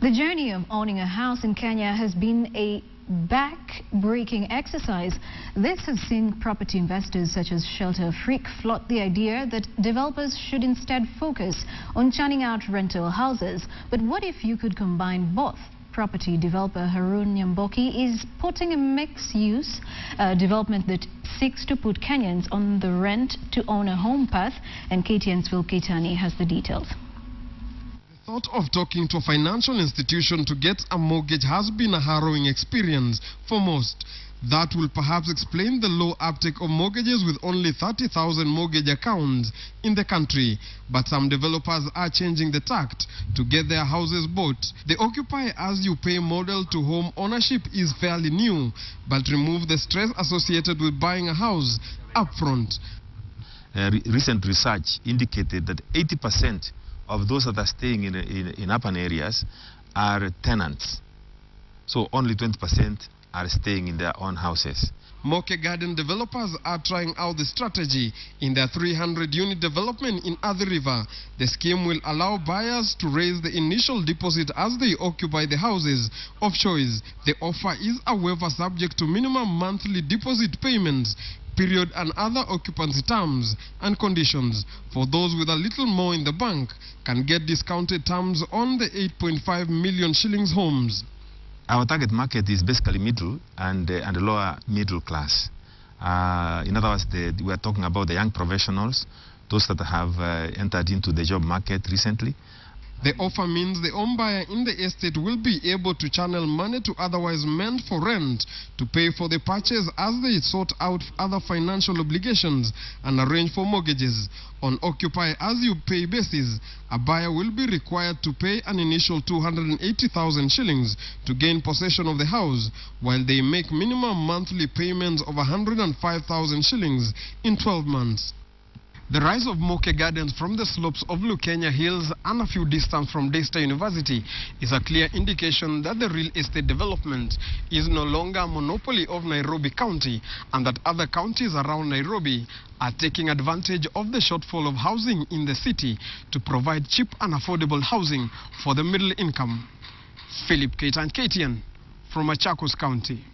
The journey of owning a house in Kenya has been a back-breaking exercise. This has seen property investors such as Shelter Afrique float the idea that developers should instead focus on churning out rental houses. But what if you could combine both? Property developer Harun Nyamboki is putting a mixed-use development that seeks to put Kenyans on the rent-to-own-a-home path, and Kenyans Phil Keitani has the details. The thought of talking to a financial institution to get a mortgage has been a harrowing experience for most. That will perhaps explain the low uptake of mortgages, with only 30,000 mortgage accounts in the country. But some developers are changing the tact to get their houses bought. The occupy-as-you-pay model to home ownership is fairly new, but remove the stress associated with buying a house upfront. Recent research indicated that 80% of those that are staying in urban areas are tenants. So only 20% are staying in their own houses. Moke Garden developers are trying out the strategy in their 300-unit development in Athi River. The scheme will allow buyers to raise the initial deposit as they occupy the houses of choice. The offer is a waiver subject to minimum monthly deposit payments, period, and other occupancy terms and conditions. For those with a little more in the bank, can get discounted terms on the 8.5 million shillings homes. Our target market is basically middle and lower middle class. In other words, we are talking about the young professionals, those that have entered into the job market recently. The offer means the home buyer in the estate will be able to channel money to otherwise meant for rent to pay for the purchase as they sort out other financial obligations and arrange for mortgages. On occupy-as-you-pay basis, a buyer will be required to pay an initial 280,000 shillings to gain possession of the house, while they make minimum monthly payments of 105,000 shillings in 12 months. The rise of Moke Gardens from the slopes of Lukenya Hills and a few distance from Daystar University is a clear indication that the real estate development is no longer a monopoly of Nairobi County, and that other counties around Nairobi are taking advantage of the shortfall of housing in the city to provide cheap and affordable housing for the middle income. Philip Keitani, KTN, from Machakos County.